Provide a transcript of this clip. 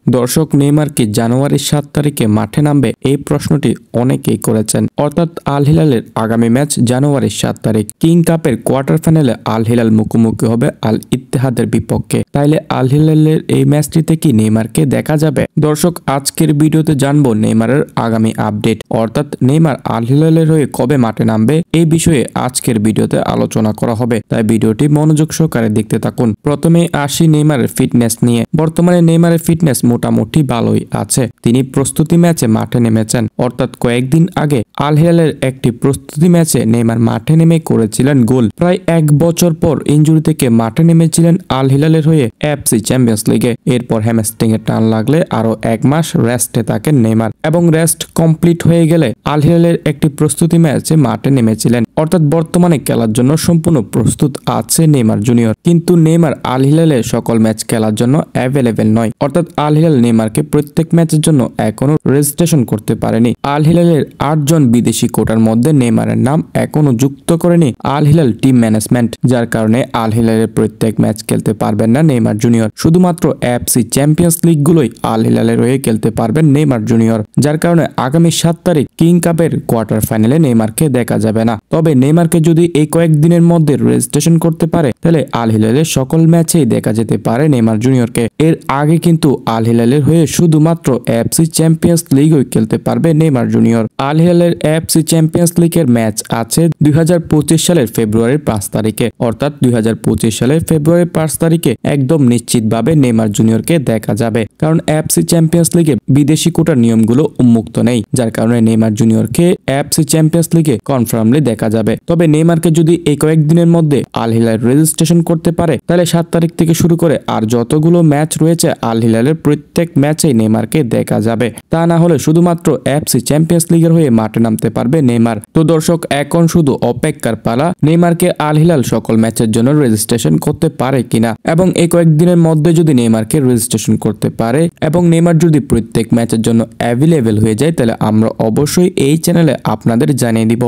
দর্শক, নেইমার কি জানুয়ারির 7 তারিখে মাঠে নামবে? এই প্রশ্নটি অনেকেই করেছেন। অর্থাৎ আল হিলালের আগামী ম্যাচ জানুয়ারির 7 তারিখ। কিং কাপের কোয়ার্টার ফাইনালে আল হিলাল মুখোমুখি হবে আল ইত্তেহাদের বিপক্ষে। তাইলে আল হিলালের এই ম্যাচটিতে কি নেইমারকে দেখা যাবে? দর্শক, আজকের ভিডিওতে জানবো নেইমারের আগামী আপডেট, অর্থাৎ নেইমার আল হিলালের হয়ে কবে মাঠে নামবে এই বিষয়ে আজকের ভিডিওতে আলোচনা করা হবে। তাই ভিডিওটি মনোযোগ সহকারে দেখতে থাকুন। প্রথমে আসি নেইমারের ফিটনেস নিয়ে। বর্তমানে নেইমারের ফিটনেস মোটামুটি ভালোই আছে। তিনি প্রস্তুতি ম্যাচে মাঠে নেমেছেন। অর্থাৎ কয়েকদিন আগে আল হিলালের একটি প্রস্তুতি ম্যাচে নেইমার মাঠে নেমে করেছিলেন গোল। প্রায় 1 বছর পর ইনজুরি থেকে মাঠে নেমেছিলেন আল হিলালের হয়ে এফসি চ্যাম্পিয়ন্স লিগে। এরপর হ্যামস্ট্রিং এ টান লাগলে আরো 1 মাস রেস্টে থাকেন নেইমার, এবং রেস্ট কমপ্লিট হয়ে গেলে আল হিলালের একটি প্রস্তুতি ম্যাচে মাঠে নেমেছিলেন। অর্থাৎ বর্তমানে খেলার জন্য সম্পূর্ণ প্রস্তুত আছে নেইমার জুনিয়র। কিন্তু নেইমার আল হিলালের সকল ম্যাচ খেলার জন্য অ্যাভেলেবেল নয়। অর্থাৎ আল হিলাল নেইমারকে প্রত্যেক ম্যাচের জন্য এখনো রেজিস্ট্রেশন করতে পারেনি। আল হিলালের 8 জন বিদেশি কোটার মধ্যে নেইমারের নাম এখনো যুক্ত করেনি আল হিলাল টিম ম্যানেজমেন্ট, যার কারণে আল হিলালের প্রত্যেক ম্যাচ খেলতে পারবেন না নেইমার জুনিয়র। শুধুমাত্র এফসি চ্যাম্পিয়ন্স লিগ গুলোই আল হিলালের হয়ে খেলতে পারবেন নেইমার জুনিয়র, যার কারণে আগামী 7 তারিখ কিং কাপের কোয়ার্টার ফাইনালে নেইমারকে দেখা যাবে না। তবে নেইমারকে যদি এই কয়েকদিনের মধ্যে রেজিস্ট্রেশন করতে পারে, তাহলে আল হিলালের সকল ম্যাচেই দেখা যেতে পারে নেইমার জুনিয়রকে। এর আগে কিন্তু আল হিলালের হয়ে শুধুমাত্র এফসি চ্যাম্পিয়ন্স লিগই খেলতে পারবে নেইমার জুনিয়র। আল হিলালের এফসি চ্যাম্পিয়ন্স লিগের ম্যাচ আছে 2025 সালের ফেব্রুয়ারির 5 তারিখে। অর্থাৎ 2025 সালের ফেব্রুয়ারির 5 তারিখে একদম নিশ্চিতভাবে নেইমার জুনিয়রকে দেখা যাবে, কারণ এফসি চ্যাম্পিয়ন্স লিগে বিদেশি কোটার নিয়মগুলো উন্মুক্ত নেই, যার কারণে নেইমার জুনিয়রকে এফসি চ্যাম্পিয়ন্স লিগে কনফার্মলি দেখা যাবে। তবে নেইমারকে যদি এই কয়েকদিনের মধ্যে আল হিলাল রেজিস্ট্রেশন করতে পারে, তাহলে 7 তারিখ থেকে শুরু করে আর যতগুলো ম্যাচ রয়েছে আল হিলালের প্রত্যেক ম্যাচেই নেইমারকে দেখা যাবে। তা না হলে শুধুমাত্র এফসি চ্যাম্পিয়ন্স লিগের হয়ে মাঠে নামতে পারবে নেইমার। তো দর্শক, এখন শুধু অপেক্ষার পালা নেইমারকে আল হিলাল সকল ম্যাচের জন্য রেজিস্ট্রেশন করতে পারে কিনা, এবং এই কয়েকদিনের মধ্যে যদি নেইমারকে রেজিস্ট্রেশন করতে পারে এবং নেইমার যদি প্রত্যেক ম্যাচের জন্য অ্যাভেলেবেল হয়ে যায়, তাহলে আমরা অবশ্যই এই চ্যানেলে আপনাদের জানিয়ে দিব।